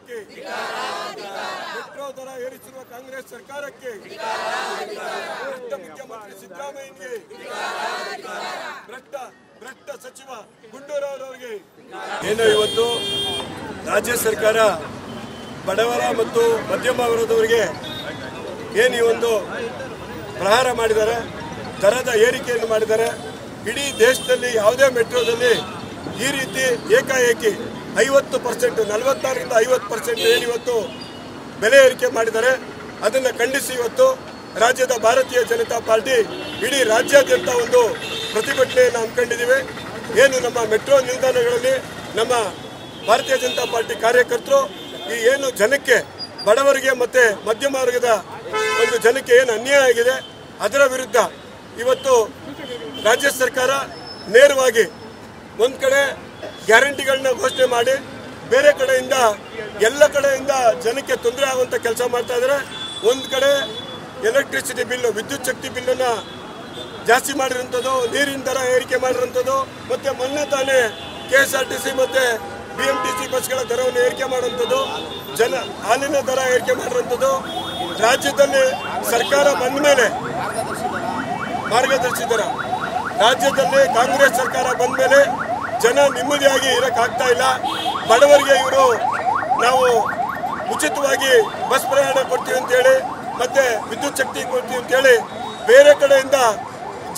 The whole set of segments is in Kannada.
ಸರ್ಕಾರಕ್ಕೆ, ಮೆಟ್ರೋ ದರ ಏರಿಸಿರುವ ಕಾಂಗ್ರೆಸ್ ಸರ್ಕಾರಕ್ಕೆ, ಭ್ರಷ್ಟ ಮುಖ್ಯಮಂತ್ರಿ ಸಿದ್ದರಾಮಯ್ಯಗೆ, ಭ್ರಷ್ಟ ಸಚಿವ ಗುಂಡೂರಾವ್ರವರಿಗೆ ಏನು ಇವತ್ತು ರಾಜ್ಯ ಸರ್ಕಾರ ಬಡವರ ಮತ್ತು ಮಧ್ಯಮ ವರ್ಗದವರಿಗೆ ಏನು ಈ ಒಂದು ಪ್ರಹಾರ ಮಾಡಿದ್ದಾರೆ, ದರದ ಏರಿಕೆಯನ್ನು ಮಾಡಿದ್ದಾರೆ. ಇಡೀ ದೇಶದಲ್ಲಿ ಯಾವುದೇ ಮೆಟ್ರೋದಲ್ಲಿ ಈ ರೀತಿ ಏಕಾಏಕಿ 50%, 46ರಿಂದ 50% ಏನಿವತ್ತು ಬೆಲೆ ಏರಿಕೆ ಮಾಡಿದ್ದಾರೆ. ಅದನ್ನು ಖಂಡಿಸಿ ಇವತ್ತು ರಾಜ್ಯದ ಭಾರತೀಯ ಜನತಾ ಪಾರ್ಟಿ ಇಡೀ ರಾಜ್ಯಾದ್ಯಂತ ಒಂದು ಪ್ರತಿಭಟನೆಯನ್ನು ಹಮ್ಮಿಕೊಂಡಿದ್ದೀವಿ. ಏನು ನಮ್ಮ ಮೆಟ್ರೋ ನಿಲ್ದಾಣಗಳಲ್ಲಿ ನಮ್ಮ ಭಾರತೀಯ ಜನತಾ ಪಾರ್ಟಿ ಕಾರ್ಯಕರ್ತರು ಈ ಏನು ಜನಕ್ಕೆ, ಬಡವರಿಗೆ ಮತ್ತು ಮಧ್ಯಮ ವರ್ಗದ ಒಂದು ಜನಕ್ಕೆ ಏನು ಅನ್ಯಾಯ ಆಗಿದೆ ಅದರ ವಿರುದ್ಧ ಇವತ್ತು ರಾಜ್ಯ ಸರ್ಕಾರ ನೇರವಾಗಿ ಒಂದು ಕಡೆ ಗ್ಯಾರಂಟಿಗಳನ್ನ ಘೋಷಣೆ ಮಾಡಿ ಬೇರೆ ಕಡೆಯಿಂದ ಎಲ್ಲ ಕಡೆಯಿಂದ ಜನಕ್ಕೆ ತೊಂದರೆ ಆಗುವಂಥ ಕೆಲಸ ಮಾಡ್ತಾ ಇದ್ದಾರೆ. ಒಂದು ಕಡೆ ಎಲೆಕ್ಟ್ರಿಸಿಟಿ ಬಿಲ್ಲು, ವಿದ್ಯುತ್ ಶಕ್ತಿ ಬಿಲ್ಲನ್ನು ಜಾಸ್ತಿ ಮಾಡಿರೋಂಥದ್ದು, ನೀರಿನ ದರ ಏರಿಕೆ ಮಾಡಿರೋಂಥದ್ದು, ಮತ್ತು ಮೊನ್ನೆ ತಾನೇ KSRTC ಮತ್ತು BMTC ಬಸ್ಗಳ ದರವನ್ನು ಏರಿಕೆ ಮಾಡುವಂಥದ್ದು, ಹಾಲಿನ ದರ ಏರಿಕೆ ಮಾಡಿರೋಂಥದ್ದು. ರಾಜ್ಯದಲ್ಲಿ ಸರ್ಕಾರ ಬಂದ ಮೇಲೆ ಮಾರ್ಗದರ್ಶಿ ದರ, ರಾಜ್ಯದಲ್ಲಿ ಕಾಂಗ್ರೆಸ್ ಸರ್ಕಾರ ಬಂದ ಮೇಲೆ ಜನ ನೆಮ್ಮದಿಯಾಗಿ ಇರೋಕ್ಕಾಗ್ತಾ ಇಲ್ಲ. ಬಡವರಿಗೆ ಇವರು ನಾವು ಉಚಿತವಾಗಿ ಬಸ್ ಪ್ರಯಾಣ ಕೊಡ್ತೀವಿ ಅಂತೇಳಿ ಮತ್ತು ವಿದ್ಯುತ್ ಶಕ್ತಿ ಕೊಡ್ತೀವಿ ಅಂತೇಳಿ ಬೇರೆ ಕಡೆಯಿಂದ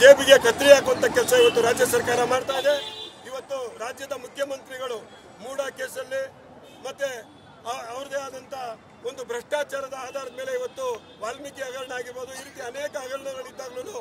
ಜೇಬಿಗೆ ಕತ್ತರಿ ಹಾಕುವಂಥ ಕೆಲಸ ಇವತ್ತು ರಾಜ್ಯ ಸರ್ಕಾರ ಮಾಡ್ತಾ ಇದೆ. ಇವತ್ತು ರಾಜ್ಯದ ಮುಖ್ಯಮಂತ್ರಿಗಳು ಮೂಡ ಕೇಸಲ್ಲಿ ಮತ್ತು ಅವ್ರದೇ ಆದಂಥ ಒಂದು ಭ್ರಷ್ಟಾಚಾರದ ಆಧಾರದ ಮೇಲೆ ಇವತ್ತು ವಾಲ್ಮೀಕಿ ಹಗರಣ ಆಗಿರ್ಬೋದು, ಈ ರೀತಿ ಅನೇಕ ಹಗರಣಗಳಿದ್ದಾಗಲೂ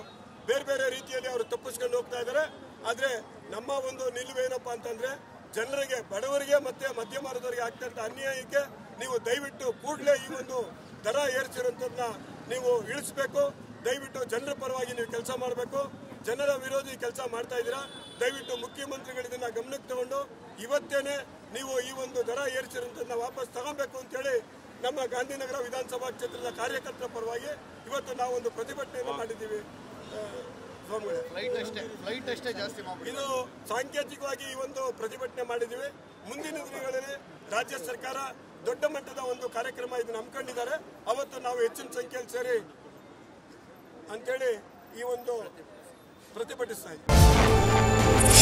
ಬೇರೆ ಬೇರೆ ರೀತಿಯಲ್ಲಿ ಅವರು ತಪ್ಪಿಸ್ಕೊಂಡು ಹೋಗ್ತಾ ಇದ್ದಾರೆ. ಆದರೆ ನಮ್ಮ ಒಂದು ನಿಲುವೇನಪ್ಪ ಅಂತಂದರೆ ಜನರಿಗೆ, ಬಡವರಿಗೆ ಮತ್ತು ಮಧ್ಯಮ ವರ್ಗದವರಿಗೆ ಆಗ್ತಾ ಇದ್ದ ಅನ್ಯಾಯಕ್ಕೆ ನೀವು ದಯವಿಟ್ಟು ಕೂಡಲೇ ಈ ಒಂದು ದರ ಏರಿಸಿರೋಂಥದ್ದನ್ನ ನೀವು ಇಳಿಸಬೇಕು. ದಯವಿಟ್ಟು ಜನರ ಪರವಾಗಿ ನೀವು ಕೆಲಸ ಮಾಡಬೇಕು. ಜನರ ವಿರೋಧಿ ಕೆಲಸ ಮಾಡ್ತಾ ಇದ್ದೀರಾ. ದಯವಿಟ್ಟು ಮುಖ್ಯಮಂತ್ರಿಗಳು ಇದನ್ನ ಗಮನಕ್ಕೆ ತಗೊಂಡು ಇವತ್ತೇನೆ ನೀವು ಈ ಒಂದು ದರ ಏರಿಸಿರೋಂಥದ್ದನ್ನ ವಾಪಸ್ ತಗೊಬೇಕು ಅಂತೇಳಿ ನಮ್ಮ ಗಾಂಧಿನಗರ ವಿಧಾನಸಭಾ ಕ್ಷೇತ್ರದ ಕಾರ್ಯಕರ್ತರ ಪರವಾಗಿ ಇವತ್ತು ನಾವು ಒಂದು ಪ್ರತಿಭಟನೆಯನ್ನು ಮಾಡಿದ್ದೀವಿ. ಇದು ಸಾಂಕೇತಿಕವಾಗಿ ಈ ಒಂದು ಪ್ರತಿಭಟನೆ ಮಾಡಿದ್ದೀವಿ. ಮುಂದಿನ ದಿನಗಳಲ್ಲಿ ರಾಜ್ಯ ಸರ್ಕಾರ ದೊಡ್ಡ ಮಟ್ಟದ ಒಂದು ಕಾರ್ಯಕ್ರಮ ಇದನ್ನು ಹಮ್ಮಿಕೊಂಡಿದ್ದಾರೆ. ಅವತ್ತು ನಾವು ಹೆಚ್ಚಿನ ಸಂಖ್ಯೆಯಲ್ಲಿ ಸೇರಿ ಅಂತೇಳಿ ಈ ಒಂದು ಪ್ರತಿಭಟಿಸ್ತಾ ಇದ್ದೀವಿ.